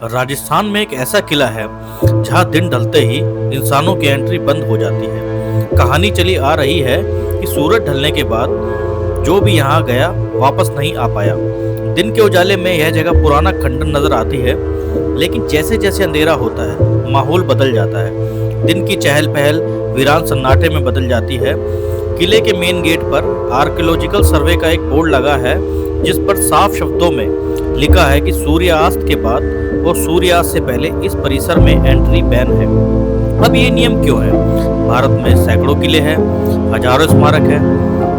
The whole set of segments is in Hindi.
राजस्थान में एक ऐसा किला है जहां दिन ढलते ही इंसानों की एंट्री बंद हो जाती है। कहानी चली आ रही है कि सूरज ढलने के बाद जो भी यहाँ गया वापस नहीं आ पाया। दिन के उजाले में यह जगह पुराना खंडर नजर आती है, लेकिन जैसे जैसे अंधेरा होता है माहौल बदल जाता है। दिन की चहल पहल वीरान सन्नाटे में बदल जाती है। किले के मेन गेट पर आर्कियोलॉजिकल सर्वे का एक बोर्ड लगा है, जिस पर साफ शब्दों में लिखा है कि सूर्यास्त के बाद और सूर्यास्त से पहले इस परिसर में एंट्री बैन है। अब ये नियम क्यों है? भारत में सैकड़ों किले हैं, हजारों स्मारक हैं,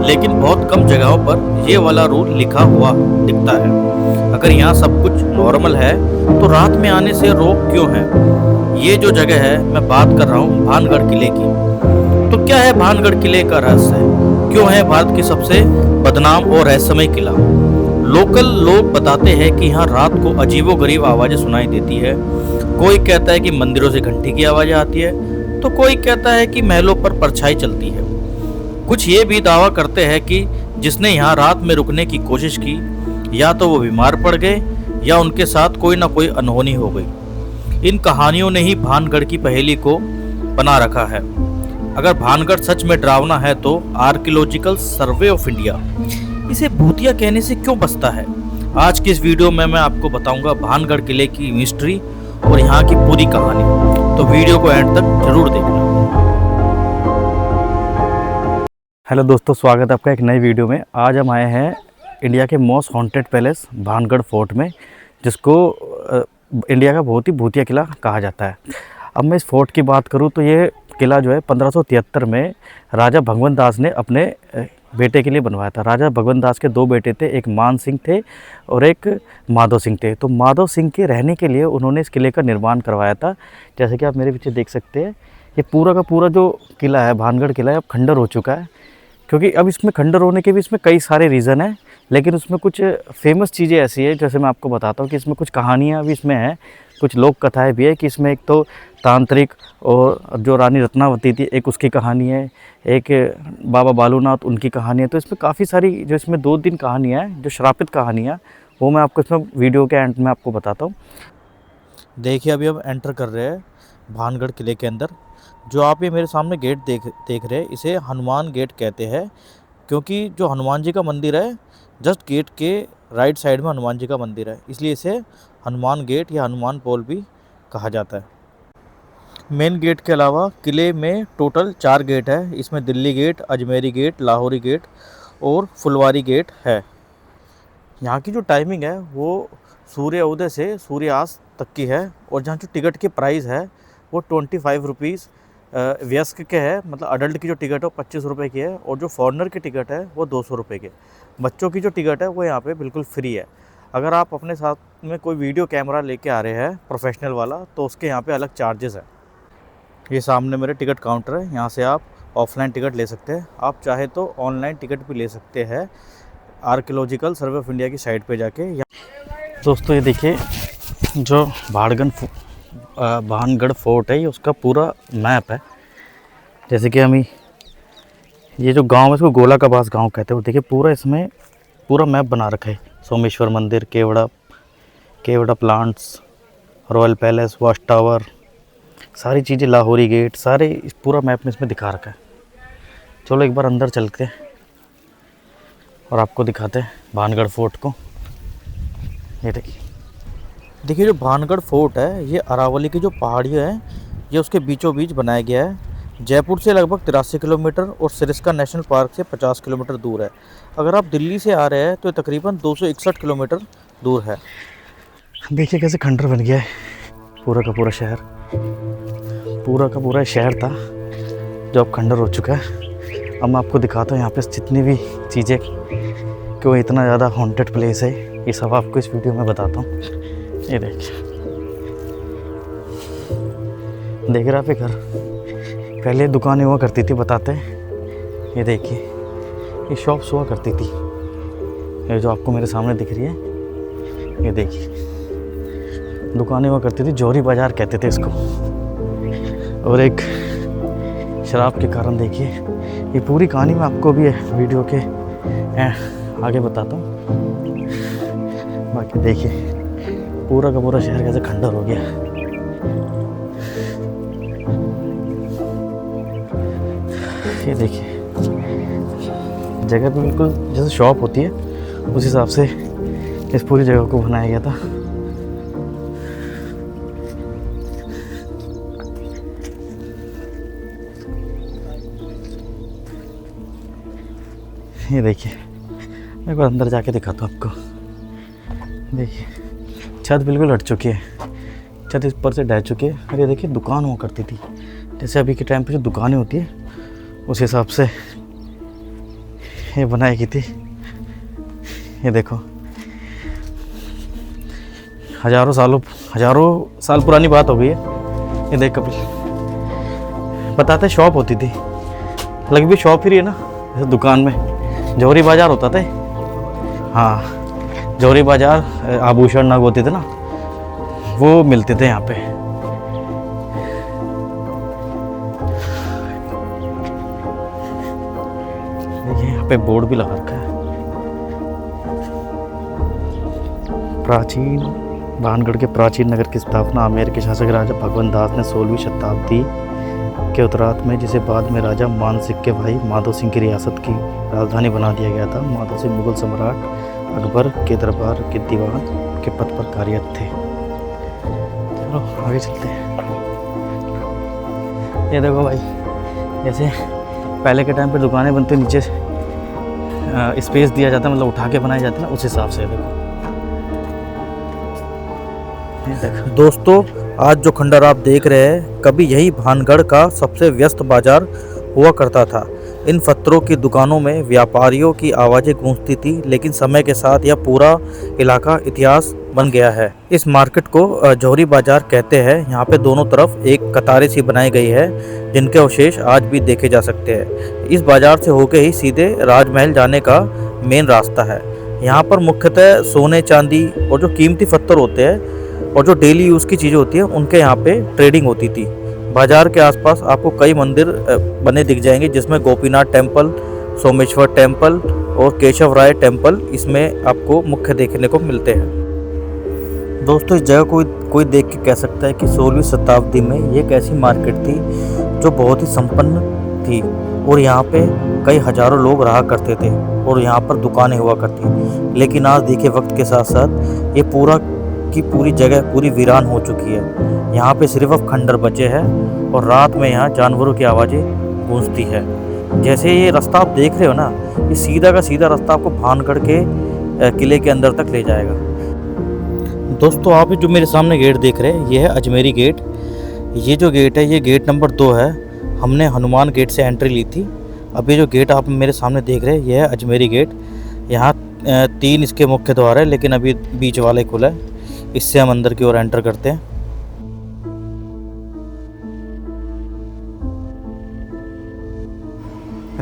लेकिन बहुत कम जगहों पर ये वाला रूल लिखा हुआ दिखता है। अगर यहाँ सब कुछ नॉर्मल है तो रात में आने से रोक क्यों है? ये जो जगह है, मैं बात कर रहा हूँ भानगढ़ किले की। तो क्या है भानगढ़ किले का रहस्य? क्यों है भारत की सबसे बदनाम और रहस्यमय किला? लोकल लोग बताते हैं कि यहाँ रात को अजीबोगरीब आवाज़ें सुनाई देती है। कोई कहता है कि मंदिरों से घंटी की आवाज़ें आती है, तो कोई कहता है कि महलों पर परछाई चलती है। कुछ ये भी दावा करते हैं कि जिसने यहाँ रात में रुकने की कोशिश की, या तो वो बीमार पड़ गए या उनके साथ कोई ना कोई अनहोनी हो गई। इन कहानियों ने ही भानगढ़ की पहेली को बना रखा है। अगर भानगढ़ सच में डरावना है तो आर्कियोलॉजिकल सर्वे ऑफ इंडिया इसे भूतिया कहने से क्यों बचता है? आज की इस वीडियो में मैं आपको बताऊंगा भानगढ़ किले की मिस्ट्री और यहाँ की पूरी कहानी। तो वीडियो को एंड तक जरूर देखना। हेलो दोस्तों, स्वागत है आपका एक नई वीडियो में। आज हम आए हैं इंडिया के most haunted palace Bhangarh fort में, जिसको इंडिया का बहुत ही भूतिया किला कहा जाता है। अब मैं इस फोर्ट की बात करूं तो ये किला जो है 1573 में राजा भगवंत दास ने अपने बेटे के लिए बनवाया था। राजा भगवंत दास के दो बेटे थे, एक मान सिंह थे और एक माधव सिंह थे। तो माधव सिंह के रहने के लिए उन्होंने इस किले का निर्माण करवाया था। जैसे कि आप मेरे पीछे देख सकते हैं, ये पूरा का पूरा जो किला है भानगढ़ किला है, अब खंडर हो चुका है। क्योंकि अब इसमें खंडर होने के भी इसमें कई सारे रीज़न हैं, लेकिन उसमें कुछ फेमस चीज़ें ऐसी है, जैसे मैं आपको बताता हूँ कि इसमें कुछ कहानियाँ भी इसमें हैं, कुछ लोक कथाएँ भी है कि इसमें एक तो तांत्रिक और जो रानी रत्नावती थी एक उसकी कहानी है, एक बाबा बालूनाथ उनकी कहानी है। तो इसमें काफ़ी सारी जो इसमें 2-3 कहानियाँ हैं, जो श्रापित कहानियाँ, वो मैं आपको इसमें वीडियो के एंड में आपको बताता हूँ। देखिए, अभी हम एंटर कर रहे हैं भानगढ़ किले के अंदर। जो आप ये मेरे सामने गेट देख रहे हैं, इसे हनुमान गेट कहते हैं, क्योंकि जो हनुमान जी का मंदिर है जस्ट गेट के राइट साइड में हनुमान जी का मंदिर है, इसलिए इसे हनुमान गेट या हनुमान पोल भी कहा जाता है। मेन गेट के अलावा किले में टोटल 4 गेट है। इसमें Delhi gate, Ajmeri gate, Lahori gate और फुलवारी गेट है। यहाँ की जो टाइमिंग है वो सूर्य उदय से सूर्यास्त तक की है, और जहाँ जो टिकट की प्राइस है वो 25 रुपीज़ वयस्क के है, मतलब अडल्ट की जो टिकट है वो 25 रुपये की है, और जो फॉरेनर की टिकट है वो 200 रुपये की। बच्चों की जो टिकट है वो यहाँ पे बिल्कुल फ्री है। अगर आप अपने साथ में कोई वीडियो कैमरा लेके आ रहे हैं प्रोफेशनल वाला, तो उसके यहाँ पे अलग चार्जेस है। ये सामने मेरे टिकट काउंटर है, यहाँ से आप ऑफलाइन टिकट ले सकते हैं। आप चाहे तो ऑनलाइन टिकट भी ले सकते हैं आर्कियोलॉजिकल सर्वे ऑफ इंडिया की साइट पे जाके। दोस्तों ये देखिए, जो भानगढ़ फोर्ट है, ये उसका पूरा मैप है। जैसे कि हम ये जो गांव है इसको गोला का बास गांव कहते हैं। वो देखिए पूरा इसमें पूरा मैप बना रखा है। सोमेश्वर मंदिर, केवड़ा plants, royal palace, watch tower, सारी चीज़ें, लाहौरी गेट, सारे इस पूरा मैप में इसमें दिखा रखा है। चलो एक बार अंदर चलते हैं और आपको दिखाते हैं भानगढ़ फोर्ट को। ये देखिए, जो भानगढ़ फोर्ट है ये अरावली की जो पहाड़ियाँ हैं, ये उसके बीचों बीच बनाया गया है। जयपुर से लगभग 83 किलोमीटर और सरिस्का नेशनल पार्क से 50 किलोमीटर दूर है। अगर आप दिल्ली से आ रहे हैं तो तकरीबन 261 किलोमीटर दूर है। देखिए कैसे खंडर बन गया है। पूरा का पूरा शहर, पूरा का पूरा शहर था जो अब खंडर हो चुका है। अब मैं आपको दिखाता हूँ यहाँ पे जितनी भी चीज़ें, क्यों इतना ज़्यादा हॉन्टेड प्लेस है, ये सब आपको इस वीडियो में बताता हूँ। ये देखिए, देख रहे आप ये घर, पहले दुकानें हुआ करती थी बताते हैं। ये देखिए, ये शॉप्स हुआ करती थी, ये जो आपको मेरे सामने दिख रही है, ये देखिए दुकानें हुआ करती थी। जौहरी बाज़ार कहते थे इसको। और एक शराब के कारण देखिए, ये पूरी कहानी मैं आपको भी वीडियो के आगे बताता हूँ। बाकी देखिए पूरा का पूरा शहर कैसे खंडर हो गया। ये देखिए जगह पे बिल्कुल जैसे शॉप होती है उस हिसाब से इस पूरी जगह को बनाया गया था। ये देखिए मैं एक बार अंदर जाके दिखाता हूँ आपको। देखिए छत बिल्कुल हट चुकी है, छत इस पर से ढह चुकी है। और ये देखिए दुकान हुआ करती थी, जैसे अभी के टाइम पे जो दुकानें होती है उस हिसाब से ये बनाई गई थी। ये देखो हज़ारों साल पुरानी बात हो गई है। ये देख कपिल बताते शॉप होती थी, लगी भी शॉप ही है ना, जैसे दुकान में जौहरी बाज़ार होता था। हाँ जौहरी बाज़ार, आभूषण नग होते थे ना, वो मिलते थे यहाँ पे। देखिए यहाँ पे बोर्ड भी लगा रखा है। प्राचीन भानगढ़ के प्राचीन नगर की स्थापना आमेर के शासक राजा भगवंत दास ने 16वीं शताब्दी के उत्तरार्ध में, जिसे बाद में राजा मान सिंह के भाई माधो सिंह की रियासत की राजधानी बना दिया गया था। माधो सिंह मुगल सम्राट अकबर के दरबार के दीवान के पद पर कार्यरत थे। चलो आगे चलते हैं। ये देखो भाई, जैसे पहले के टाइम पे दुकानें बनती नीचे स्पेस दिया जाता, मतलब उठा के बनाए जाते ना, उस हिसाब से देखो। दोस्तों आज जो खंडर आप देख रहे हैं, कभी यही भानगढ़ का सबसे व्यस्त बाजार हुआ करता था। इन पत्थरों की दुकानों में व्यापारियों की आवाज़ें गूंजती थी, लेकिन समय के साथ यह पूरा इलाका इतिहास बन गया है। इस मार्केट को जौहरी बाजार कहते हैं। यहाँ पे दोनों तरफ एक कतारें सी बनाई गई है, जिनके अवशेष आज भी देखे जा सकते हैं। इस बाजार से होके ही सीधे राजमहल जाने का मेन रास्ता है। यहाँ पर मुख्यतः सोने चांदी और जो कीमती पत्थर होते हैं और जो डेली यूज़ की चीज़ें होती हैं, उनके यहाँ पे ट्रेडिंग होती थी। बाजार के आसपास आपको कई मंदिर बने दिख जाएंगे, जिसमें गोपीनाथ टेम्पल, सोमेश्वर टेम्पल और केशव राय टेम्पल इसमें आपको मुख्य देखने को मिलते हैं। दोस्तों इस जगह को कोई देख के कह सकता है कि 16वीं शताब्दी में ये एक ऐसी मार्केट थी जो बहुत ही संपन्न थी और यहाँ पे कई हज़ारों लोग रहा करते थे और यहाँ पर दुकानें हुआ करती। लेकिन आज देखिए वक्त के साथ साथ ये पूरा की पूरी जगह पूरी वीरान हो चुकी है। यहाँ पे सिर्फ अब खंडर बचे हैं और रात में यहाँ जानवरों की आवाज़ें गूंजती है। जैसे ये रास्ता आप देख रहे हो ना, ये सीधा का सीधा रास्ता आपको भानगढ़ के किले के अंदर तक ले जाएगा। दोस्तों आप जो मेरे सामने गेट देख रहे हैं, ये है अजमेरी गेट। ये जो गेट है, ये गेट नंबर 2 है। हमने हनुमान गेट से एंट्री ली थी। अब ये जो गेट आप मेरे सामने देख रहे हैं, ये है अजमेरी गेट। यहाँ 3 इसके मुख्य द्वार है, लेकिन अभी बीच वाले खुला है। इससे हम अंदर की ओर एंटर करते हैं।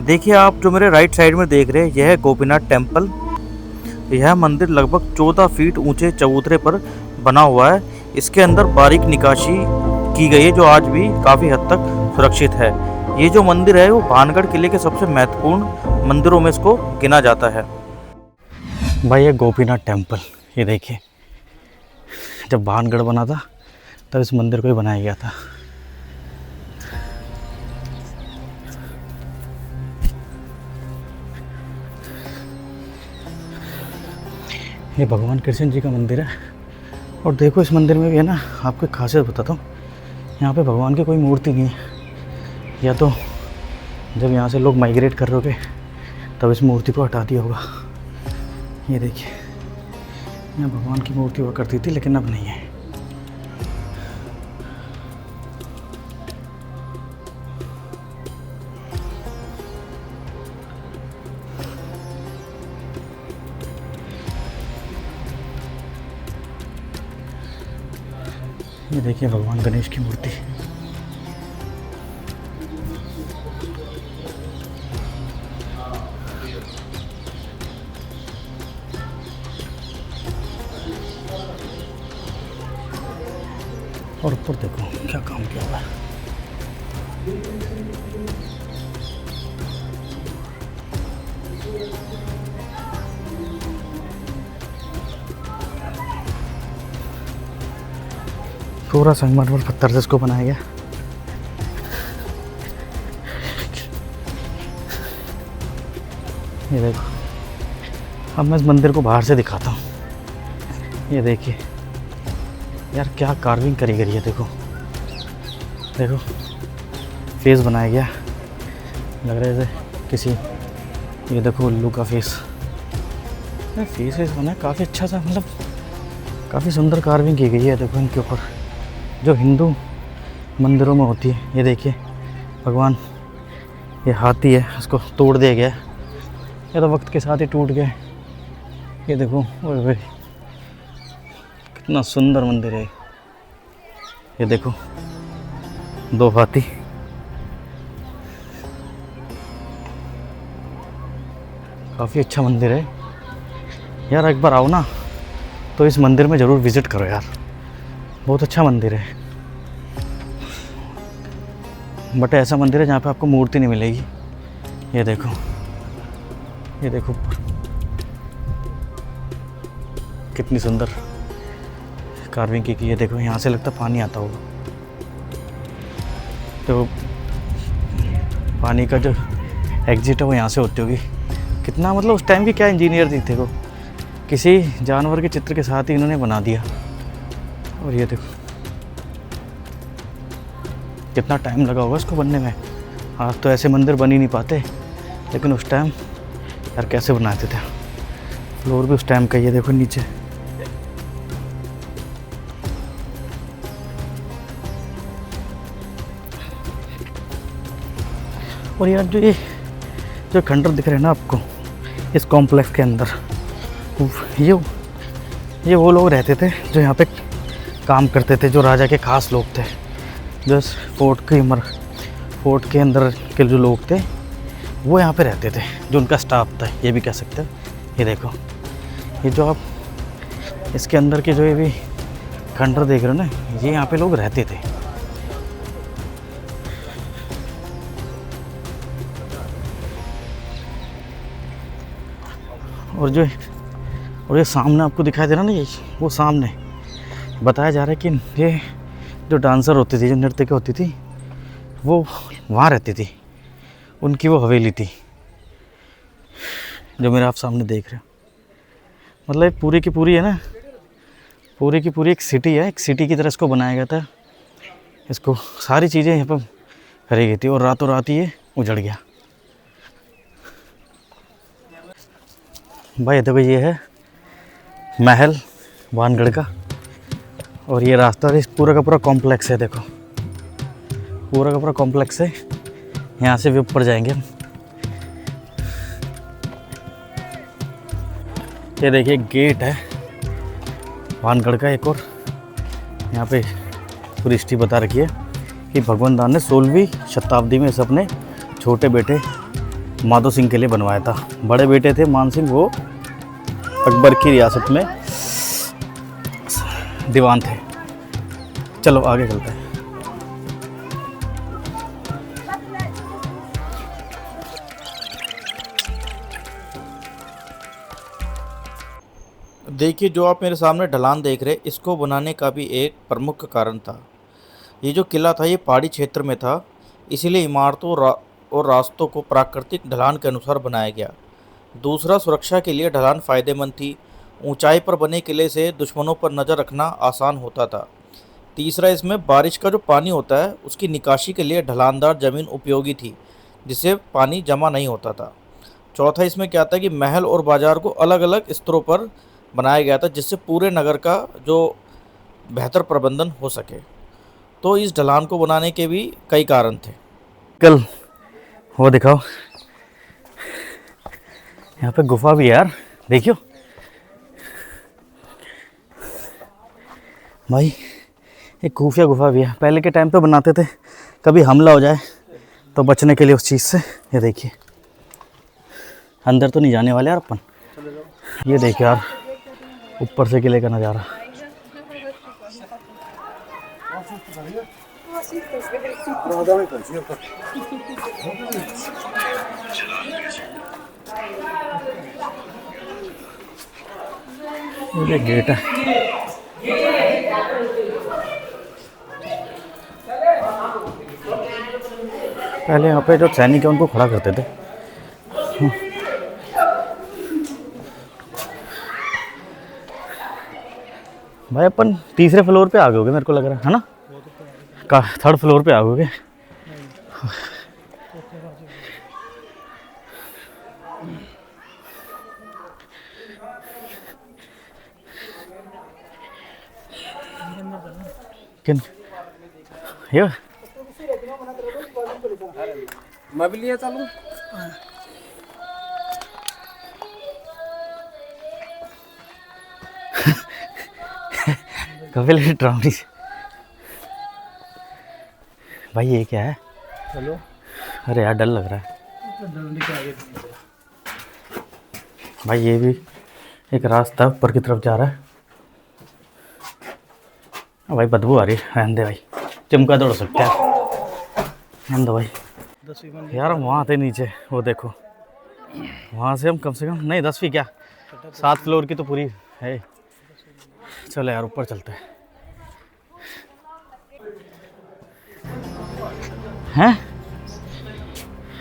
देखिए आप जो मेरे राइट साइड में देख रहे हैं, यह है गोपीनाथ टेम्पल। यह मंदिर लगभग 14 फीट ऊंचे चबूतरे पर बना हुआ है। इसके अंदर बारीक निकाशी की गई है, जो आज भी काफ़ी हद तक सुरक्षित है। ये जो मंदिर है वो भानगढ़ किले के सबसे महत्वपूर्ण मंदिरों में इसको गिना जाता है। भाई ये गोपीनाथ टेम्पल, ये देखिए जब भानगढ़ बना था तब इस मंदिर को ही बनाया गया था। ये भगवान कृष्ण जी का मंदिर है। और देखो इस मंदिर में भी है ना, आपको एक खासियत बताता हूँ, यहाँ पे भगवान की कोई मूर्ति नहीं है। या तो जब यहाँ से लोग माइग्रेट कर रहे होंगे तब इस मूर्ति को हटा दिया होगा। ये देखिए यहाँ भगवान की मूर्ति हुआ करती थी, लेकिन अब नहीं है। ये देखिए भगवान गणेश की मूर्ति। और ऊपर देखो क्या काम किया हुआ है। पूरा संगमरमर पत्थर से इसको बनाया गया। ये देखो, अब मैं इस मंदिर को बाहर से दिखाता हूँ। ये देखिए यार, क्या कार्विंग करी गई है। देखो देखो, फेस बनाया गया, लग रहा है जैसे किसी, ये देखो उल्लू का फेस बना है काफ़ी अच्छा सा, मतलब काफ़ी सुंदर कार्विंग की गई है। देखो इनके ऊपर जो हिंदू मंदिरों में होती है। ये देखिए भगवान, ये हाथी है, उसको तोड़ दिया गया है, ये तो वक्त के साथ ही टूट गया। ये देखो, ओए ओए कितना सुंदर मंदिर है। ये देखो 2 हाथी, काफ़ी अच्छा मंदिर है यार। एक बार आओ ना तो इस मंदिर में ज़रूर विज़िट करो यार, बहुत अच्छा मंदिर है। बट ऐसा मंदिर है जहाँ पे आपको मूर्ति नहीं मिलेगी। ये देखो, ये देखो कितनी सुंदर कार्विंग की है। देखो यहाँ से लगता पानी आता होगा, तो पानी का जो एग्जिट है वो यहाँ से होती होगी। कितना मतलब उस टाइम की क्या इंजीनियर थी, देखो किसी जानवर के चित्र के साथ ही इन्होंने बना दिया। और ये देखो कितना टाइम लगा होगा इसको बनने में। आज तो ऐसे मंदिर बन ही नहीं पाते, लेकिन उस टाइम यार कैसे बनाते थे। फ्लोर भी उस टाइम का ही है, देखो नीचे। और यार जो खंडर दिख रहे हैं ना आपको इस कॉम्प्लेक्स के अंदर, ये वो लोग रहते थे जो यहाँ पे काम करते थे, जो राजा के खास लोग थे, जो फोर्ट के अंदर के जो लोग थे वो यहाँ पे रहते थे, जो उनका स्टाफ था, ये भी कह सकते हो। ये देखो, ये जो आप इसके अंदर के जो ये भी खंडर देख रहे हो ना, ये यहाँ पे लोग रहते थे। और ये सामने आपको दिखाई दे रहा ना, ये वो सामने बताया जा रहा है कि ये जो डांसर होती थी, जो नृत्यक होती थी, वो वहाँ रहती थी, उनकी वो हवेली थी जो मेरे आप सामने देख रहे हो। मतलब पूरी की पूरी है ना, पूरी की पूरी एक सिटी है, एक सिटी की तरह इसको बनाया गया था। इसको सारी चीज़ें यहाँ पर करी गई थी और रातों रात ही ये उजड़ गया। भाई देखो, ये है महल भानगढ़ का, और ये रास्ता इस पूरा का पूरा कॉम्प्लेक्स है। देखो पूरा का पूरा कॉम्प्लेक्स है, यहाँ से भी ऊपर जाएंगे हम। ये देखिए गेट है भानगढ़ का एक, और यहाँ पे पूरी हिस्ट्री बता रखी है कि भगवान दान ने 16वीं शताब्दी में इसे अपने छोटे बेटे माधो सिंह के लिए बनवाया था। बड़े बेटे थे मान सिंह, वो अकबर की रियासत में दीवान थे। चलो आगे चलते हैं। देखिए, जो आप मेरे सामने ढलान देख रहे हैं, इसको बनाने का भी एक प्रमुख कारण था। ये जो किला था ये पहाड़ी क्षेत्र में था, इसीलिए इमारतों और रास्तों को प्राकृतिक ढलान के अनुसार बनाया गया। दूसरा, सुरक्षा के लिए ढलान फायदेमंद थी। ऊंचाई पर बने किले से दुश्मनों पर नज़र रखना आसान होता था। तीसरा, इसमें बारिश का जो पानी होता है उसकी निकासी के लिए ढलानदार ज़मीन उपयोगी थी, जिससे पानी जमा नहीं होता था। चौथा, इसमें क्या था कि महल और बाज़ार को अलग अलग स्तरों पर बनाया गया था, जिससे पूरे नगर का जो बेहतर प्रबंधन हो सके। तो इस ढलान को बनाने के भी कई कारण थे। कल वो दिखाओ, यहाँ पे गुफा भी है यार, देखियो भाई, एक खुफिया गुफा भी है। पहले के टाइम पे बनाते थे, कभी हमला हो जाए तो बचने के लिए उस चीज़ से। ये देखिए, अंदर तो नहीं जाने वाले यार अपन। ये देखिए यार, ऊपर से किले का नज़ारा। ये गेट है, पहले यहाँ पे जो सैनिक है उनको खड़ा करते थे। भाई अपन तीसरे फ्लोर पे आ गए होगे मेरे को लग रहा है ना? थर्ड फ्लोर पे आ गए। किन ये मैं भी लिए चलूं। कपिल ड्राउनी भाई ये क्या है? चलो अरे यार डर लग रहा है भाई। ये भी एक रास्ता ऊपर की तरफ जा रहा है। भाई बदबू आ रही है। रहने दे भाई, चिमका दौड़ सकता है। रहने दो भाई। यार हम वहाँ थे नीचे, वो देखो वहाँ से हम कम से कम नहीं 10वीं क्या 7 फ्लोर की तो पूरी है। चलो यार ऊपर चलते हैं।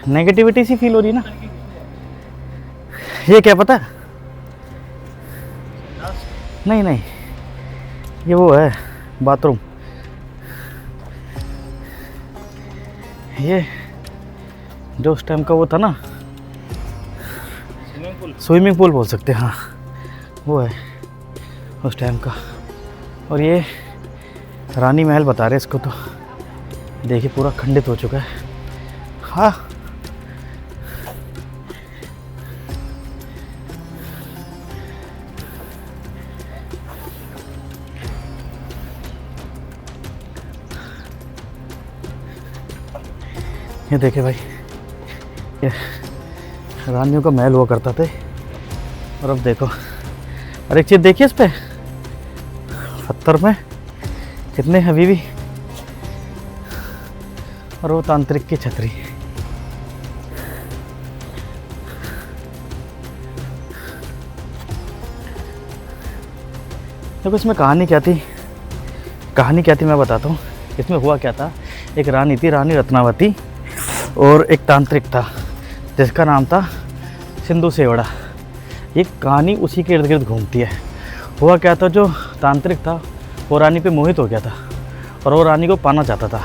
नेगेटिविटी सी फील हो रही है ना। ये क्या पता? नहीं नहीं ये वो है बाथरूम। ये जो उस टाइम का वो था ना, स्विमिंग पूल बोल सकते हैं। हाँ वो है उस टाइम का। और ये रानी महल बता रहे इसको, तो देखिए पूरा खंडित हो चुका है। हाँ ये देखे भाई, ये रानियों का महल हुआ करता था। और अब देखो, और एक चीज़ देखिए इस पे पत्थर में कितने अभी भी, और वो तांत्रिक की छतरी। देखो इसमें कहानी क्या थी, मैं बताता हूँ। इसमें हुआ क्या था, एक रानी थी, रानी रत्नावती, और एक तांत्रिक था जिसका नाम था सिंधु सेवड़ा। ये कहानी उसी के इर्द गिर्द घूमती है। हुआ क्या था, जो तांत्रिक था वो रानी पे मोहित हो गया था और वो रानी को पाना चाहता था।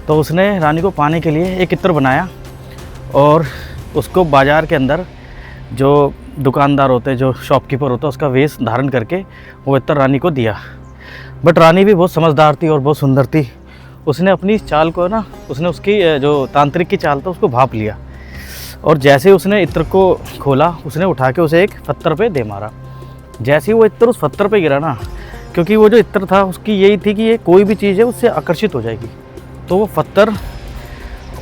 तो उसने रानी को पाने के लिए एक इत्र बनाया और उसको बाज़ार के अंदर जो दुकानदार होते, जो शॉपकीपर होता, उसका वेश धारण करके वो इत्र रानी को दिया। बट रानी भी बहुत समझदार थी और बहुत सुंदर थी। उसने अपनी चाल को ना, उसने उसकी जो तांत्रिक की चाल था उसको भांप लिया, और जैसे उसने इत्र को खोला, उसने उठा के उसे एक पत्थर पे दे मारा। जैसे ही वो इत्र उस पत्थर पे गिरा ना, क्योंकि वो जो इत्र था उसकी यही थी कि ये कोई भी चीज़ है उससे आकर्षित हो जाएगी, तो वो पत्थर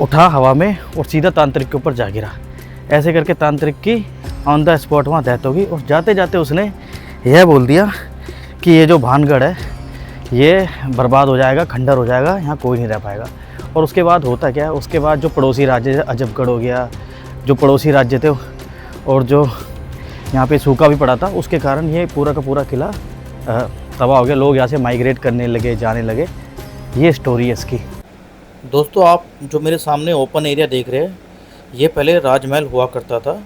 उठा हवा में और सीधा तांत्रिक के ऊपर जा गिरा। ऐसे करके तांत्रिक की ऑन द स्पॉट वहाँ डेथ होगी। और जाते जाते उसने यह बोल दिया कि ये जो भानगढ़ है ये बर्बाद हो जाएगा, खंडर हो जाएगा, यहाँ कोई नहीं रह पाएगा। और उसके बाद होता क्या है, उसके बाद जो पड़ोसी राज्य अजबगढ़ हो गया, जो पड़ोसी राज्य थे, और जो यहाँ पे सूखा भी पड़ा था, उसके कारण ये पूरा का पूरा किला तबाह हो गया। लोग यहाँ से माइग्रेट करने लगे, जाने लगे। ये स्टोरी है इसकी। दोस्तों, आप जो मेरे सामने ओपन एरिया देख रहे हैं, ये पहले राजमहल हुआ करता था,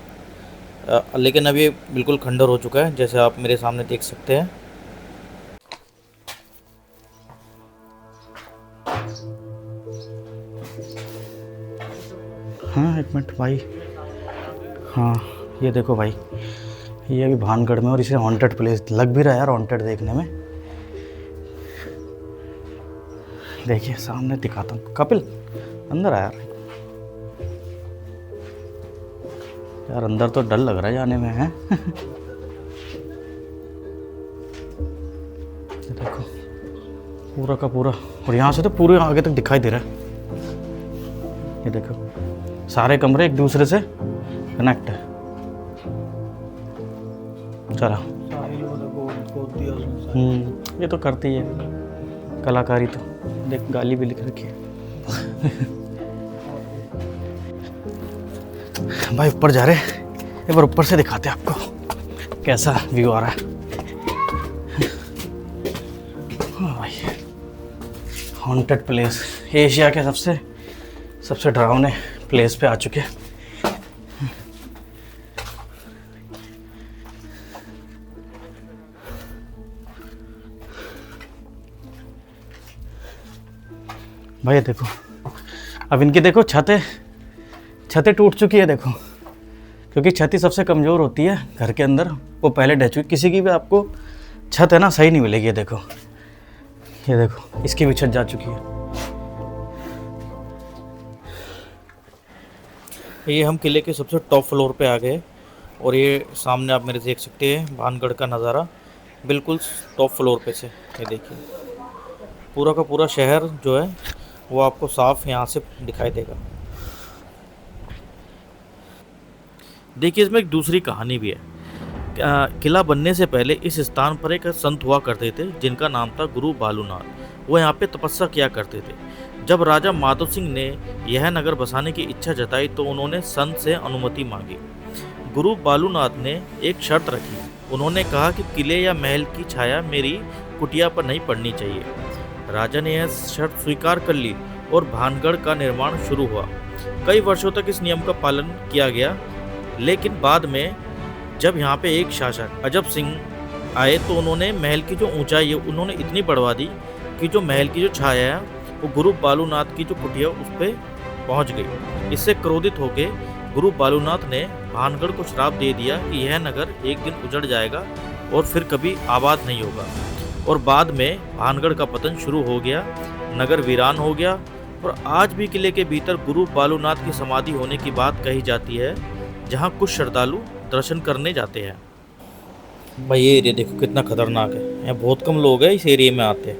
लेकिन अब ये बिल्कुल खंडर हो चुका है, जैसे आप मेरे सामने देख सकते हैं। हाँ एक मिनट भाई, हाँ ये देखो भाई, ये अभी भानगढ़ में, और इसे हॉन्टेड प्लेस लग भी रहा है यार, हॉन्टेड देखने में। देखिए सामने दिखाता हूँ। कपिल अंदर आया यार, अंदर तो डर लग रहा है जाने में है। ये देखो पूरा का पूरा, और यहाँ से तो पूरे आगे तक दिखाई दे रहा है। ये देखो सारे कमरे एक दूसरे से कनेक्ट है। चला ये तो करती है कलाकारी, तो देख गाली भी लिख रखी है। भाई ऊपर जा रहे, एक बार ऊपर से दिखाते हैं आपको कैसा व्यू आ रहा है। हाँ भाई हॉन्टेड प्लेस, एशिया के सबसे डरावने प्लेस पे आ चुके हैं। भाई देखो, अब इनकी देखो छतें टूट चुकी है देखो, क्योंकि छत ही सबसे कमज़ोर होती है घर के अंदर, वो पहले ढह चुकी। किसी की भी आपको छत है ना सही नहीं मिलेगी। ये देखो इसकी भी छत जा चुकी है। ये हम किले के सबसे टॉप फ्लोर पे आ गए और ये सामने आप मेरे देख सकते हैं भानगढ़ का नज़ारा बिल्कुल टॉप फ्लोर पे से। ये देखिए पूरा का पूरा शहर जो है वो आपको साफ यहाँ से दिखाई देगा। देखिए इसमें एक दूसरी कहानी भी है। किला बनने से पहले इस स्थान पर एक संत हुआ करते थे जिनका नाम था गुरु बालूनाथ। वो यहाँ पे तपस्या किया करते थे। जब राजा माधव सिंह ने यह नगर बसाने की इच्छा जताई तो उन्होंने संत से अनुमति मांगी। गुरु बालूनाथ ने एक शर्त रखी। उन्होंने कहा कि किले या महल की छाया मेरी कुटिया पर नहीं पड़नी चाहिए। राजा ने यह शर्त स्वीकार कर ली और भानगढ़ का निर्माण शुरू हुआ। कई वर्षों तक इस नियम का पालन किया गया, लेकिन बाद में जब यहाँ पे एक शासक अजब सिंह आए तो उन्होंने महल की जो ऊंचाई है उन्होंने इतनी बढ़वा दी कि जो महल की जो छाया है वो गुरु बालूनाथ की जो कुटिया उस पर पहुँच गई। इससे क्रोधित होकर गुरु बालूनाथ ने भानगढ़ को श्राप दे दिया कि यह नगर एक दिन उजड़ जाएगा और फिर कभी आबाद नहीं होगा। और बाद में भानगढ़ का पतन शुरू हो गया, नगर वीरान हो गया। और आज भी किले के भीतर गुरु बालूनाथ की समाधि होने की बात कही जाती है, जहां कुछ श्रद्धालु दर्शन करने जाते हैं। भाई ये एरिया देखो कितना खतरनाक है, यहाँ बहुत कम लोग हैं इस एरिया में आते हैं।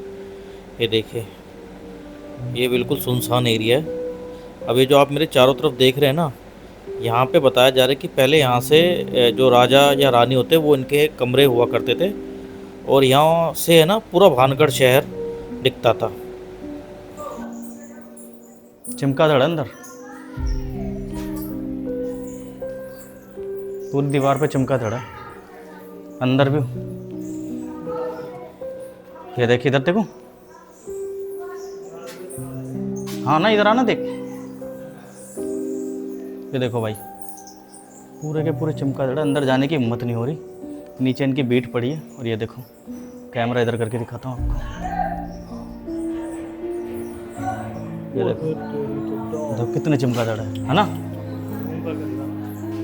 ये देखिए ये बिल्कुल सुनसान एरिया है। अब ये जो आप मेरे चारों तरफ देख रहे हैं ना, यहाँ पे बताया जा रहा है कि पहले यहाँ से जो राजा या रानी होते वो इनके कमरे हुआ करते थे और यहाँ से है ना पूरा भानगढ़ शहर दिखता था। चमगादड़ अंदर पूरी दीवार पे चमगादड़ है, अंदर भी। ये देख, इधर देखो। हाँ ना, इधर आना देख। ये देखो भाई पूरे के पूरे चमगादड़, अंदर जाने की हिम्मत नहीं हो रही। नीचे इनकी बीट पड़ी है। और ये देखो, कैमरा इधर करके दिखाता हूँ आपको। ये देखो कितने चमगादड़ है ना।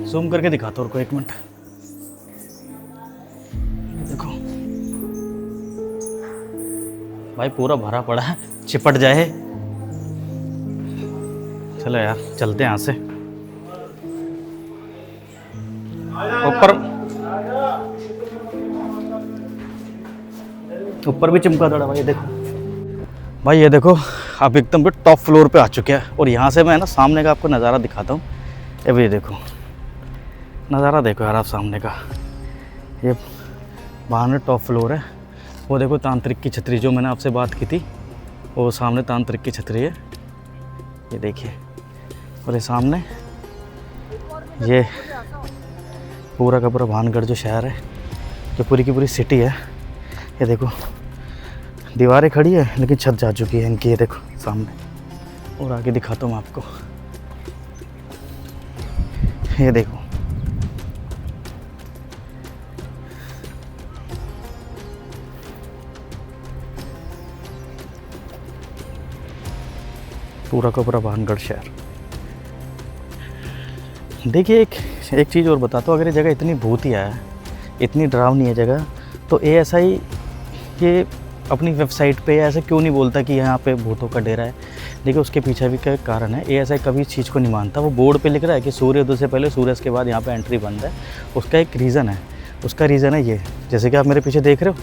जूम करके दिखाता हूँ, एक मिनट। देखो भाई पूरा भरा पड़ा है, चिपट जाए। चलो यार चलते हैं यहाँ से ऊपर भी चमगादड़ है भाई। देखो भाई, ये देखो आप एकदम भी टॉप फ्लोर पे आ चुके हैं। और यहाँ से मैं ना सामने का आपको नज़ारा दिखाता हूँ। ये देखो नज़ारा देखो यार आप सामने का। ये बाहर टॉप फ्लोर है। वो देखो तांत्रिक की छतरी, जो मैंने आपसे बात की थी, वो सामने तांत्रिक की छतरी है। ये देखिए, और ये सामने ये पूरा का पूरा भानगढ़ जो शहर है, जो पूरी की पूरी सिटी है। ये देखो दीवारें खड़ी है लेकिन छत जा चुकी है इनकी। ये देखो सामने, और आगे दिखाता हूँ मैं आपको। ये देखो पूरा का पूरा भानगढ़ शहर। देखिए एक चीज़ और बताता हूँ, अगर ये जगह इतनी भूतिया है, इतनी डरावनी है जगह, तो ASI ये अपनी वेबसाइट पे ऐसा क्यों नहीं बोलता कि यहाँ पे भूतों का डेरा है। देखिए उसके पीछे भी क्या कारण है। ASI कभी इस चीज़ को नहीं मानता। वो बोर्ड पे लिख रहा है कि सूर्योदय से पहले, सूर्यास्त के बाद यहाँ पे एंट्री बंद है। उसका एक रीज़न है। उसका रीज़न है ये, जैसे कि आप मेरे पीछे देख रहे हो,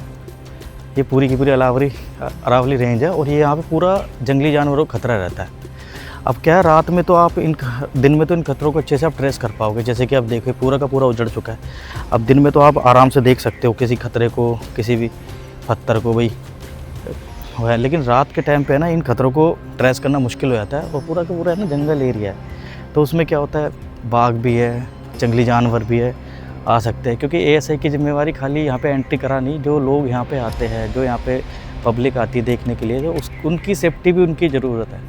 ये पूरी की पूरी अरावली रेंज है और ये यहाँ पे पूरा जंगली जानवरों का खतरा रहता है। अब क्या है, रात में तो आप दिन में तो इन खतरों को अच्छे से आप ट्रेस कर पाओगे। जैसे कि आप देखो पूरा का पूरा उजड़ चुका है। अब दिन में तो आप आराम से देख सकते हो किसी खतरे को, किसी भी पत्थर को भाई है, लेकिन रात के टाइम पे ना इन खतरों को ट्रेस करना मुश्किल हो जाता है। और पूरा का पूरा है ना जंगल एरिया है, तो उसमें क्या होता है, बाघ भी है, जंगली जानवर भी है, आ सकते हैं। क्योंकि ASI की जिम्मेवारी खाली यहाँ पे एंट्री करानी, जो लोग यहाँ पे आते हैं, जो यहाँ पे पब्लिक आती है देखने के लिए, तो उनकी सेफ्टी भी उनकी ज़रूरत है।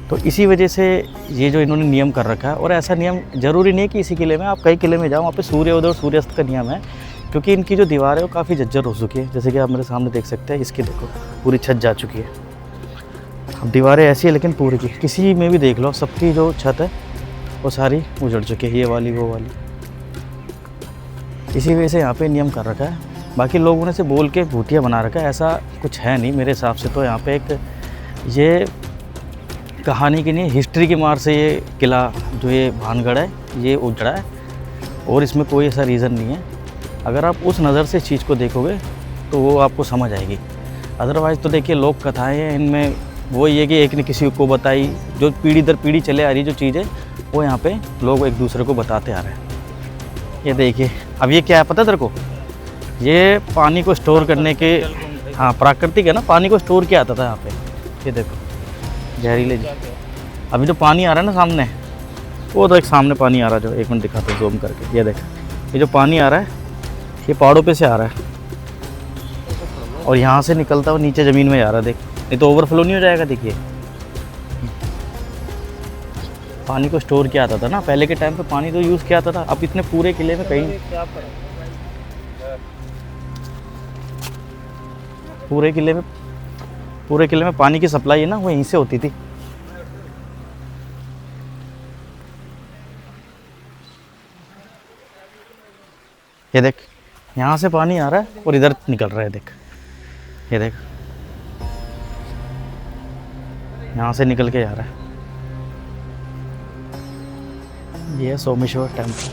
तो इसी वजह से ये जो इन्होंने नियम कर रखा है। और ऐसा नियम ज़रूरी नहीं है कि इसी किले में, आप कई किले में जाओ वहाँ पे सूर्योदय और सूर्यास्त का नियम है, क्योंकि इनकी जो दीवार है वो काफ़ी जर्जर हो चुकी है। जैसे कि आप मेरे सामने देख सकते हैं, इसकी देखो पूरी छत जा चुकी है। अब दीवारें ऐसी है लेकिन पूरी की किसी में भी देख लो, सबकी जो छत है वो सारी उजड़ चुकी है, ये वाली वो वाली। इसी वजह से यहाँ पे नियम कर रखा है। बाकी लोगों ने से बोल के भूतिया बना रखा है, ऐसा कुछ है नहीं मेरे हिसाब से। तो यहाँ पे एक ये कहानी की नहीं, हिस्ट्री की मार से ये किला जो ये भानगढ़ है ये उजड़ा है, और इसमें कोई ऐसा रीज़न नहीं है। अगर आप उस नज़र से चीज़ को देखोगे तो वो आपको समझ आएगी। अदरवाइज़ तो देखिए लोक कथाएँ हैं, इनमें वो ये कि एक ने किसी को बताई, जो पीढ़ी दर पीढ़ी चले आ रही जो चीज़ें, वो यहाँ पे लोग एक दूसरे को बताते आ रहे हैं। ये देखिए, अब ये क्या है पता है तेरे को? ये पानी को स्टोर करने के, हाँ प्राकृतिक है ना, पानी को स्टोर किया आता था यहाँ पे। ये देखो जहरीले, अभी जो पानी आ रहा है ना सामने, वो तो एक सामने पानी आ रहा है जो, एक मिनट दिखाते हैं जूम करके। ये देखो, ये जो पानी आ रहा है ये पहाड़ों पे से आ रहा है और यहाँ से निकलता हुआ नीचे ज़मीन में आ रहा है। देख, नहीं तो ओवरफ्लो नहीं हो जाएगा। देखिए पानी को स्टोर किया आता था ना पहले के टाइम पे, पानी तो यूज़ किया आता था। अब इतने पूरे किले में कहीं, पूरे किले में पानी की सप्लाई है ना, वो यहीं से होती थी। ये देख, यहाँ से पानी आ रहा है और इधर निकल रहा है। देख, ये देख, यहाँ से निकल के आ रहा है। ये है सोमेश्वर टेम्पल।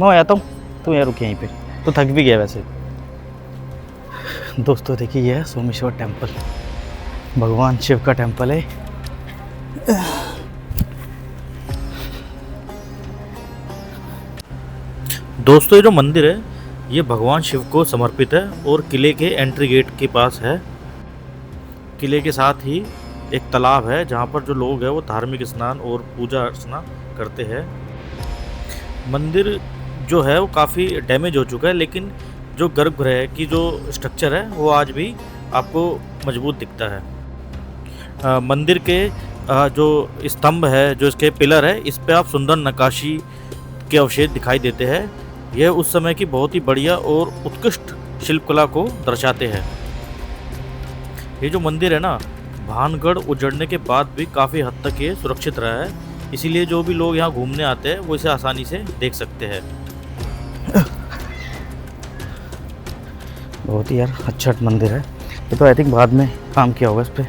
मैं आता हूँ, तू यहाँ रुक यहीं पे, तो थक भी गया वैसे। दोस्तों देखिए, ये है सोमेश्वर टेम्पल, भगवान शिव का टेम्पल है। दोस्तों ये जो मंदिर है ये भगवान शिव को समर्पित है और किले के एंट्री गेट के पास है। किले के साथ ही एक तालाब है जहाँ पर जो लोग हैं वो धार्मिक स्नान और पूजा अर्चना करते हैं। मंदिर जो है वो काफ़ी डैमेज हो चुका है, लेकिन जो गर्भगृह की जो स्ट्रक्चर है वो आज भी आपको मजबूत दिखता है। मंदिर के जो स्तंभ है, जो इसके पिलर है, इस पे आप सुंदर नक्काशी के अवशेष दिखाई देते हैं। यह उस समय की बहुत ही बढ़िया और उत्कृष्ट शिल्पकला को दर्शाते हैं। ये जो मंदिर है ना, भानगढ़ उजड़ने के बाद भी काफ़ी हद तक ये सुरक्षित रहा है, इसीलिए जो भी लोग यहाँ घूमने आते हैं वो इसे आसानी से देख सकते हैं। बहुत ही यार अच्छा मंदिर है ये तो। आई थिंक बाद में काम किया होगा इस पर।